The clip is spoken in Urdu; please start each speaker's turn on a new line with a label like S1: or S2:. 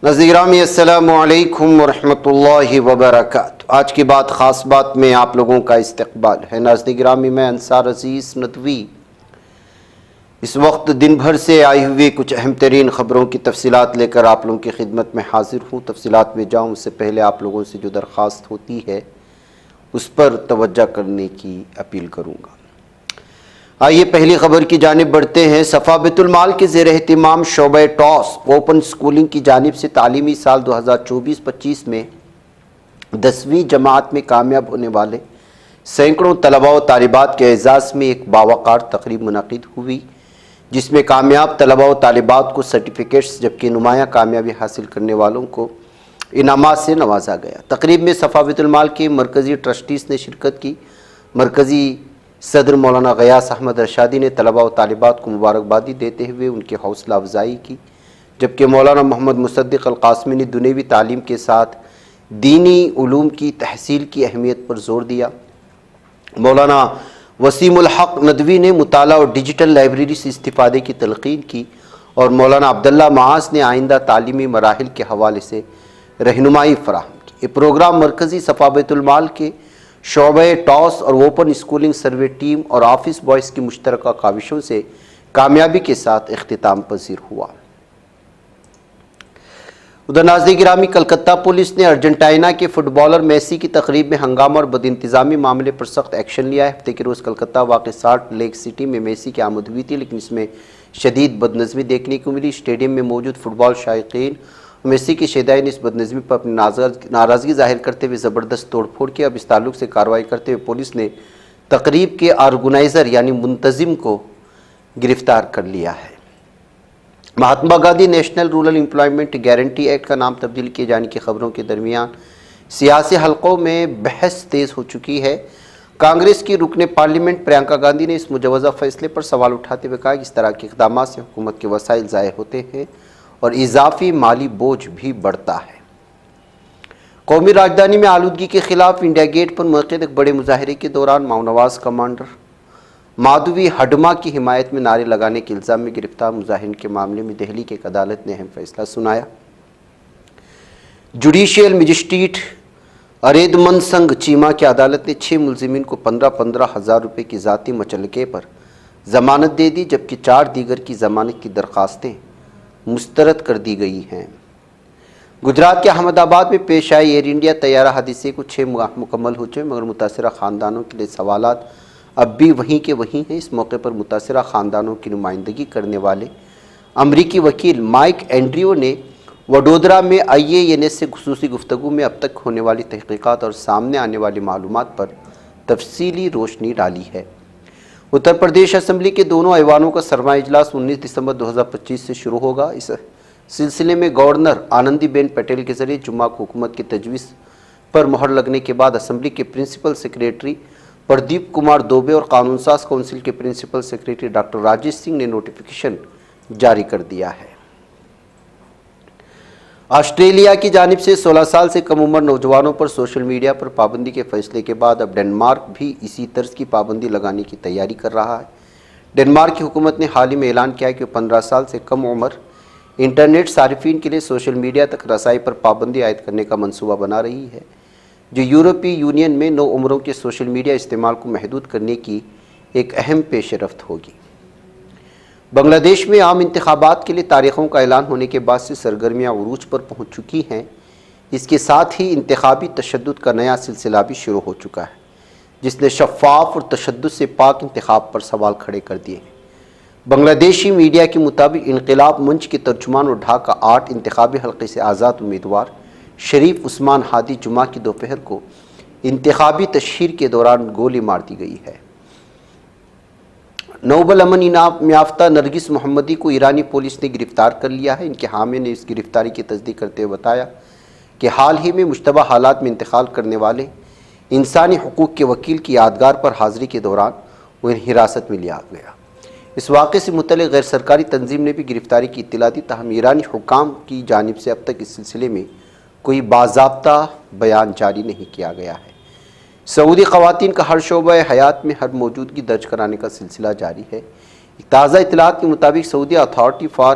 S1: ناظرین گرامی السلام علیکم ورحمۃ اللہ وبرکاتہ۔ آج کی بات خاص بات میں آپ لوگوں کا استقبال ہے۔ ناظرین گرامی، میں انصار عزیز ندوی اس وقت دن بھر سے آئی ہوئی کچھ اہم ترین خبروں کی تفصیلات لے کر آپ لوگوں کی خدمت میں حاضر ہوں۔ تفصیلات میں جاؤں اس سے پہلے آپ لوگوں سے جو درخواست ہوتی ہے اس پر توجہ کرنے کی اپیل کروں گا۔ آئیے پہلی خبر کی جانب بڑھتے ہیں۔ صفا بیت المال کے زیر اہتمام شعبہ ٹاس اوپن اسکولنگ کی جانب سے تعلیمی سال 2024-25 میں 10ویں جماعت میں کامیاب ہونے والے سینکڑوں طلباء و طالبات کے اعزاز میں ایک باوقار تقریب منعقد ہوئی، جس میں کامیاب طلباء و طالبات کو سرٹیفکیٹس جبکہ نمایاں کامیابی حاصل کرنے والوں کو انعامات سے نوازا گیا۔ تقریب میں صفا بیت المال کے مرکزی ٹرسٹیز نے شرکت کی۔ مرکزی صدر مولانا غیاث احمد ارشادی نے طلباء و طالبات کو مبارکبادی دیتے ہوئے ان کی حوصلہ افزائی کی، جبکہ مولانا محمد مصدق القاسمی نے دنیوی تعلیم کے ساتھ دینی علوم کی تحصیل کی اہمیت پر زور دیا۔ مولانا وسیم الحق ندوی نے مطالعہ اور ڈیجیٹل لائبریری سے استفادے کی تلقین کی، اور مولانا عبداللہ معاذ نے آئندہ تعلیمی مراحل کے حوالے سے رہنمائی فراہم کی۔ یہ پروگرام مرکزی صفا بیت المال کے شعبہ ٹاس اور اوپن اسکولنگ سروے ٹیم اور آفس بوائز کی مشترکہ کاوشوں سے کامیابی کے ساتھ اختتام پذیر ہوا۔ ادھر ناظرین گرامی، کلکتہ پولیس نے ارجنٹائنا کے فٹ بالر میسی کی تقریب میں ہنگامہ اور بد انتظامی معاملے پر سخت ایکشن لیا ہے۔ ہفتے کے روز کلکتہ واقع سالٹ لیک سٹی میں میسی کی آمد ہوئی تھی، لیکن اس میں شدید بدنظمی دیکھنے کو ملی۔ اسٹیڈیم میں موجود فٹ بال شائقین میسی کی شیدائی نے اس بدنظمی پر اپنی ناراضگی ظاہر کرتے ہوئے زبردست توڑ پھوڑ کی۔ اب اس تعلق سے کارروائی کرتے ہوئے پولیس نے تقریب کے آرگنائزر یعنی منتظم کو گرفتار کر لیا ہے۔ Mahatma Gandhi national rural employment guarantee act کا نام تبدیل کیے جانے کی خبروں کے درمیان سیاسی حلقوں میں بحث تیز ہو چکی ہے۔ کانگریس کی رکن پارلیمنٹ پرینکا گاندھی نے اس مجوزہ فیصلے پر سوال اٹھاتے ہوئے کہا کہ اس طرح کے اقدامات سے حکومت کے وسائل ضائع ہوتے ہیں اور اضافی مالی بوجھ بھی بڑھتا ہے۔ قومی راجدھانی میں آلودگی کے خلاف انڈیا گیٹ پر منعقد ایک بڑے مظاہرے کے دوران ماؤ نواز کمانڈر مادھوی ہڈما کی حمایت میں نعرے لگانے کے الزام میں گرفتار مظاہرین کے معاملے میں دہلی کی ایک عدالت نے اہم فیصلہ سنایا۔ جوڈیشل مجسٹریٹ اریدمن سنگھ چیمہ کی عدالت نے 6 ملزمین کو 15,000 ہزار روپے کی ذاتی مچلکے پر ضمانت دے دی، جبکہ 4 دیگر کی ضمانت کی درخواستیں مسترد کر دی گئی ہیں۔ گجرات کے احمد آباد میں پیش آئے ایئر انڈیا طیارہ حادثے کو 6 ماہ مکمل ہو چکے، مگر متاثرہ خاندانوں کے لیے سوالات اب بھی وہیں کے وہیں ہیں۔ اس موقع پر متاثرہ خاندانوں کی نمائندگی کرنے والے امریکی وکیل مائک اینڈریو نے وڈودرا میں IANS سے خصوصی گفتگو میں اب تک ہونے والی تحقیقات اور سامنے آنے والی معلومات پر تفصیلی روشنی ڈالی ہے۔ اتر پردیش اسمبلی کے دونوں ایوانوں کا سرمائی اجلاس 19 دسمبر 2025 سے شروع ہوگا۔ اس سلسلے میں گورنر آنندی بین پٹیل کے ذریعے جمعہ کو حکومت کی تجویز پر مہر لگنے کے بعد اسمبلی کے پرنسپل سیکریٹری پردیپ کمار دوبے اور قانون ساز کونسل کے principal secretary doctor Rajesh Singh نے نوٹیفیکیشن جاری کر دیا ہے۔ آسٹریلیا کی جانب سے 16 سال سے کم عمر نوجوانوں پر سوشل میڈیا پر پابندی کے فیصلے کے بعد اب ڈنمارک بھی اسی طرز کی پابندی لگانے کی تیاری کر رہا ہے۔ ڈنمارک کی حکومت نے حال ہی میں اعلان کیا کہ وہ 15 سال سے کم عمر انٹرنیٹ صارفین کے لیے سوشل میڈیا تک رسائی پر پابندی عائد کرنے کا منصوبہ بنا رہی ہے، جو یورپی یونین میں نوعمروں کے سوشل میڈیا استعمال کو محدود کرنے کی ایک اہم پیش رفت ہوگی۔ بنگلہ دیش میں عام انتخابات کے لیے تاریخوں کا اعلان ہونے کے بعد سے سرگرمیاں عروج پر پہنچ چکی ہیں۔ اس کے ساتھ ہی انتخابی تشدد کا نیا سلسلہ بھی شروع ہو چکا ہے، جس نے شفاف اور تشدد سے پاک انتخاب پر سوال کھڑے کر دیے ہیں۔ بنگلہ دیشی میڈیا کے مطابق انقلاب منچ کے ترجمان اور ڈھاکہ 8 انتخابی حلقے سے آزاد امیدوار شریف عثمان ہادی جمعہ کی دوپہر کو انتخابی تشہیر کے دوران گولی مار دی گئی ہے۔ نوبل امن انعام یافتہ نرگس محمدی کو ایرانی پولیس نے گرفتار کر لیا ہے۔ ان کے حامی نے اس گرفتاری کی تصدیق کرتے ہوئے بتایا کہ حال ہی میں مشتبہ حالات میں انتقال کرنے والے انسانی حقوق کے وکیل کی یادگار پر حاضری کے دوران انہیں حراست میں لیا گیا۔ اس واقعے سے متعلق غیر سرکاری تنظیم نے بھی گرفتاری کی اطلاع دی، تاہم ایرانی حکام کی جانب سے اب تک اس سلسلے میں کوئی باضابطہ بیان جاری نہیں کیا گیا ہے۔ سعودی خواتین کا ہر شعبہ حیات میں ہر موجودگی درج کرانے کا سلسلہ جاری ہے۔ تازہ اطلاعات کے مطابق سعودی اتھارٹی فار